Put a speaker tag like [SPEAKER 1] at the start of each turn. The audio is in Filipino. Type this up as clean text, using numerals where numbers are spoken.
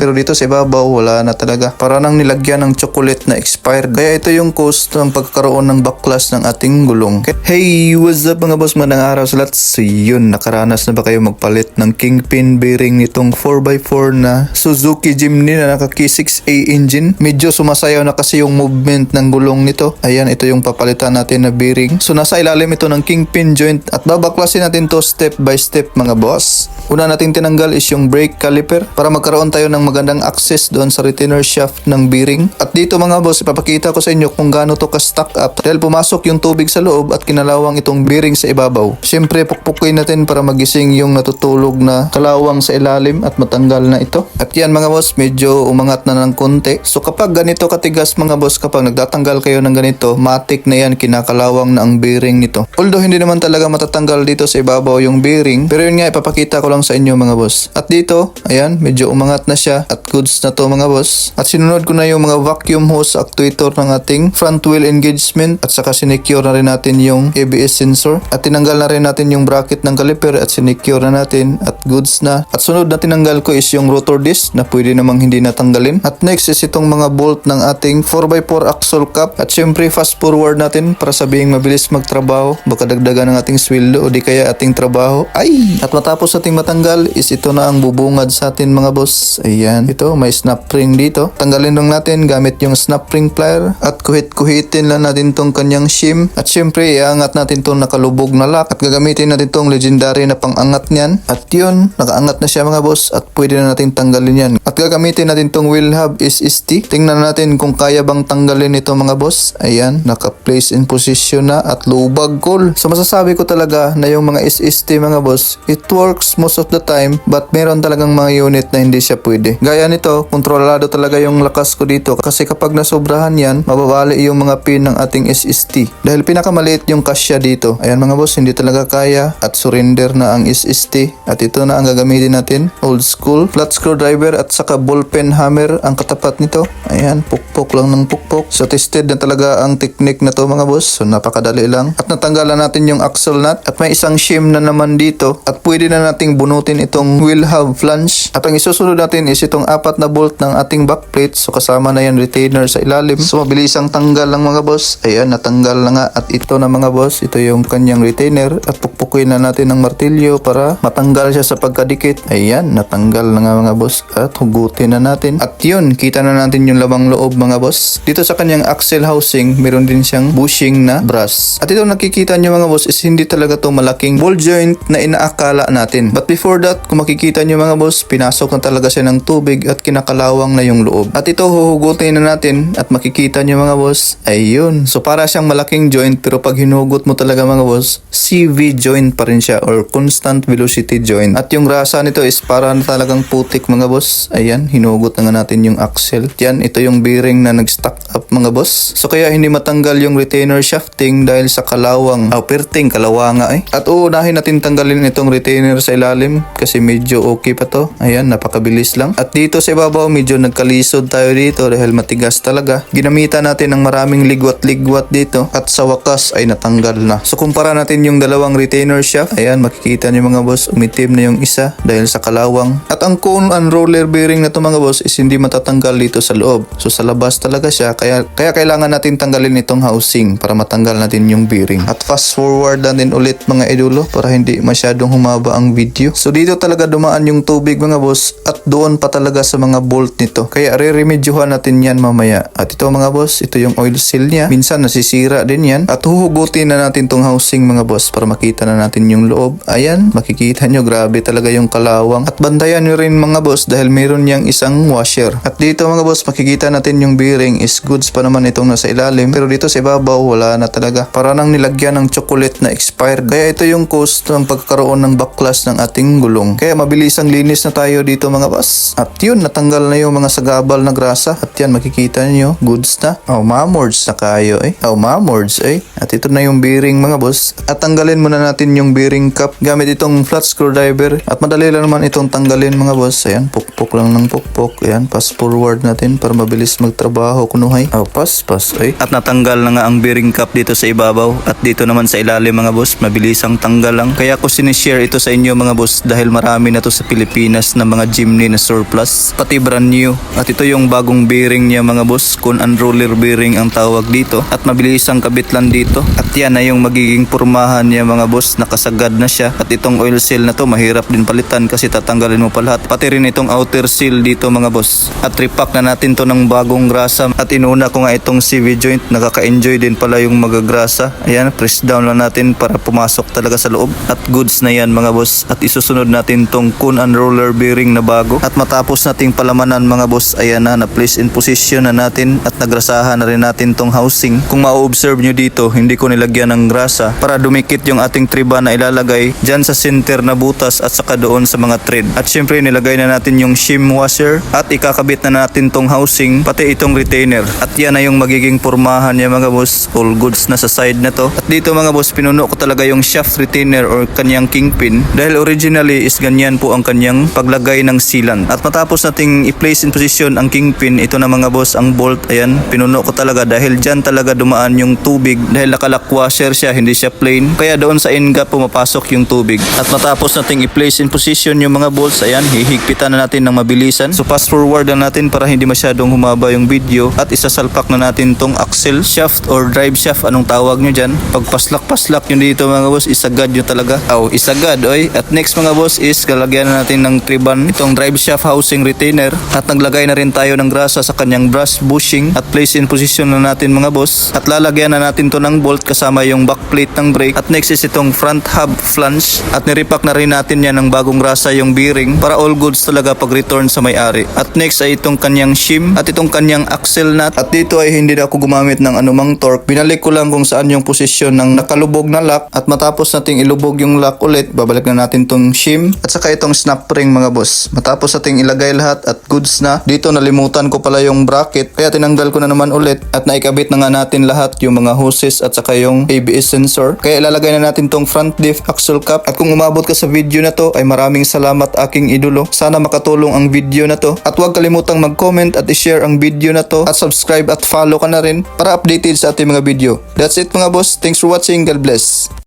[SPEAKER 1] Pero dito sa ibabaw, wala na talaga. Para nang nilagyan ng chocolate na expired. Kaya ito yung cause ng pagkakaroon ng baklas ng ating gulong. Hey, what's up mga boss? Magandang araw sa lahat. So yun, nakaranas na ba kayo magpalit ng kingpin bearing nitong 4x4 na Suzuki Jimny na naka K6A engine? Medyo sumasayaw na kasi yung movement ng gulong nito. Ayan, ito yung papalitan natin na bearing. So nasa ilalim ito ng kingpin joint at babaklasin natin to step by step mga boss. Una natin tinanggal is yung brake caliper para magkaroon tayo ng magandang access doon sa retainer shaft ng bearing. At dito mga boss, ipapakita ko sa inyo kung gaano to ka-stack up dahil pumasok yung tubig sa loob at kinalawang itong bearing sa ibabaw. Siyempre, pukpukin natin para magising yung natutulog na kalawang sa ilalim at matanggal na ito. At yan mga boss, medyo umangat na ng konti. So kapag ganito katigas mga boss, kapag nagtatanggal kayo ng ganito, matik na yan, kinakalawang na ang bearing nito. Although hindi naman talaga matatanggal dito sa ibabaw yung bearing, pero yun nga, ipapakita ko lang sa inyo mga boss. At dito, ayan, medyo umangat na siya at goods na to mga boss. At sinunod ko na yung mga vacuum hose actuator ng ating front wheel engagement at saka sinecure na rin natin yung ABS sensor at tinanggal na rin natin yung bracket ng caliper at sinecure na natin at goods na. At sunod na tinanggal ko is yung rotor disc na pwede namang hindi natanggalin. At next is itong mga bolt ng ating 4x4 axle cap at syempre fast forward natin para sabihing mabilis magtrabaho, baka dagdagan ng ating sweldo o di kaya ating trabaho. Ay! At matapos ating matanggal is ito na ang bubungad sa atin mga boss. Ayan, ito may snap ring dito. Tanggalin lang natin gamit yung snap ring plier at kuhit-kuhitin lang natin tong kanyang shim. At syempre iangat natin tong nakalubog na lock at gagamitin natin tong legendary na pangangat niyan. At yun, nakaangat na siya mga boss at pwede na natin tanggalin yan. At gagamitin natin tong wheel hub SST. Tingnan natin kung kaya bang tanggalin ito mga boss. Ayan, naka-place in position na at lubag cool. So masasabi ko talaga na yung mga SST mga boss, it works most of the time but meron talagang mga unit na hindi siya pwede. Gaya nito, kontrolado talaga yung lakas ko dito kasi kapag nasobrahan yan, mababali yung mga pin ng ating SST. Dahil pinakamaliit yung kasya dito. Ayan mga boss, hindi talaga kaya at surrender na ang SST. At ito na ang gagamitin natin. Old school, flat screwdriver at saka ballpen hammer ang katapat nito. Ayan, pukpok lang ng pukpok. So tested na talaga ang technique na to mga boss. So napakadali lang. At natanggalan natin yung axle nut at may isang shim na naman dito at pwede na nating bunutin itong wheel hub flange. At ang isusunod natin is itong 4 na bolt ng ating backplate. So kasama na yan retainer sa ilalim. So mabilisang tanggal lang mga boss. Ayan, natanggal na nga. At ito na mga boss, ito yung kanyang retainer. At pukpukin na natin ng martilyo para matanggal siya sa pagkadikit. Ayan, natanggal na nga mga boss. At hugutin na natin. At yun, kita na natin yung labang loob mga boss. Dito sa kanyang axle housing, meron din siyang bushing na brass. At ito nakikita nyo mga boss is hindi talaga to malaking ball joint na inaakala natin. But before that, kung makikita nyo mga boss, pinasok na talaga siya ng tubig at kinakalawang na yung loob. At ito huhugutin na natin at makikita nyo mga boss, ayun. So para siyang malaking joint pero pag hinugot mo talaga mga boss, CV joint pa rin siya or constant velocity joint. At yung rasa nito is para na talagang putik mga boss. Ayan, hinugot na nga natin yung axle. Yan, ito yung bearing na nag-stack up mga boss. So kaya hindi matanggal yung retainer shafting dahil sa kalawang, perting kalawanga eh. At uunahin natin tanggalin itong retainer sa ilalim kasi medyo okay pa to. Ayan, napakabilis lang. At dito sa ibabaw, medyo nagkalisod tayo dito dahil matigas talaga. Ginamitan natin ng maraming ligwat-ligwat dito at sa wakas ay natanggal na. So kumpara natin yung dalawang retainer shaft. Ayan, makikita niyo mga boss, umitim na yung isa dahil sa kalawang. At ang cone and roller bearing na to mga boss is hindi matatanggal dito sa loob. So sa labas talaga siya. Kaya kailangan natin tanggalin itong housing para matanggal natin yung bearing. At fast forward natin ulit mga idolo para hindi masyadong humaba ang video. So dito talaga dumaan yung tubig mga boss at doon pa talaga sa mga bolt nito. Kaya re-remedyohan natin yan mamaya. At ito mga boss, ito yung oil seal niya. Minsan nasisira din yan. At huhugutin na natin tong housing mga boss para makita na natin yung loob. Ayan, makikita nyo grabe talaga yung kalawang. At bantayan nyo rin mga boss dahil meron niyang isang washer. At dito mga boss, makikita natin yung bearing is goods pa naman itong nasa ilalim. Pero dito sa ibabaw, wala na talaga. Para nang nilagyan ng chocolate na expired. Kaya ito yung cause ng pagkakaroon ng baklas ng ating gulong. Kaya mabilis ang linis na tayo dito mga boss. At yun, natanggal na yung mga sagabal na grasa. At yan, makikita nyo, goods na. Mamords na kayo eh. Mamords eh. At ito na yung bearing mga boss. At tanggalin muna natin yung bearing cap gamit itong flat screwdriver. At madali lang naman itong tanggalin mga boss. Ayan, pukpok lang ng pukpok. Ayan, pass forward natin para mabilis magtrabaho. Kunuhay. Pass eh. At natanggal na nga ang bearing cap dito sa ibabaw. At dito naman sa ilalim mga boss, mabilis ang tanggal lang. Kaya ko sinishare ito sa inyo mga boss dahil marami na to sa Pilipinas na mga Jimny na surf plus, pati brand new. At ito yung bagong bearing niya mga boss, kun unroller bearing ang tawag dito. At mabilis ang kabit lang dito. At yan na yung magiging pormahan niya mga boss, nakasagad na siya. At itong oil seal na to mahirap din palitan kasi tatanggalin mo pa lahat. Pati rin itong outer seal dito mga boss. At repack na natin to ng bagong grasa. At inuna ko nga itong CV joint, nakaka-enjoy din pala yung magagrasa. Ayan, press down lang natin para pumasok talaga sa loob. At goods na yan mga boss. At isusunod natin tong kun unroller bearing na bago. At matapos nating palamanan mga boss, ayan na place in position na natin at nagrasahan na rin natin tong housing. Kung ma-observe nyo dito, hindi ko nilagyan ng grasa para dumikit yung ating triba na ilalagay dyan sa center na butas at saka doon sa mga thread. At syempre nilagay na natin yung shim washer at ikakabit na natin tong housing pati itong retainer. At yan na yung magiging pormahan niya mga boss. All goods na sa side na to. At dito mga boss, pinuno ko talaga yung shaft retainer or kanyang kingpin dahil originally is ganyan po ang kanyang paglagay ng sealant. At matapos nating i-place in position ang kingpin, ito na mga boss ang bolt. Ayan, pinuno ko talaga dahil dyan talaga dumaan yung tubig dahil nakalock washer siya, hindi siya plain. Kaya doon sa end gap pumapasok yung tubig. At matapos nating i-place in position yung mga bolts, ayan, hihigpitan na natin ng mabilisan. So fast forward na natin para hindi masyadong humaba yung video at isasalpak na natin tong axle shaft or drive shaft, anong tawag nyo dyan. Pag paslak nyo dito mga boss, isagad nyo talaga. Isagad oy. At next mga boss is lalagyan na natin ng triban itong drive shaft housing retainer at naglagay na rin tayo ng grasa sa kanyang brass bushing at place in position na natin mga boss. At lalagyan na natin to ng bolt kasama yung backplate ng brake. At next is itong front hub flange at nirepack na rin natin yan ng bagong grasa yung bearing para all goods talaga pag return sa may-ari. At next ay itong kanyang shim at itong kanyang axle nut. At dito ay hindi na ako gumamit ng anumang torque. Binalik ko lang kung saan yung posisyon ng nakalubog na lock at matapos nating ilubog yung lock ulit, babalik na natin tong shim at saka itong snap ring mga boss. Matapos nating ilagay lahat at goods na, dito nalimutan ko pala yung bracket kaya tinanggal ko na naman ulit at naikabit na nga natin lahat yung mga hoses at saka yung ABS sensor. Kaya ilalagay na natin tong front diff axle cap. At kung umabot ka sa video na to ay maraming salamat aking idolo. Sana makatulong ang video na to at huwag kalimutang mag-comment at i-share ang video na to at subscribe at follow ka na rin para updated sa ating mga video. That's it mga boss. Thanks for watching. God bless.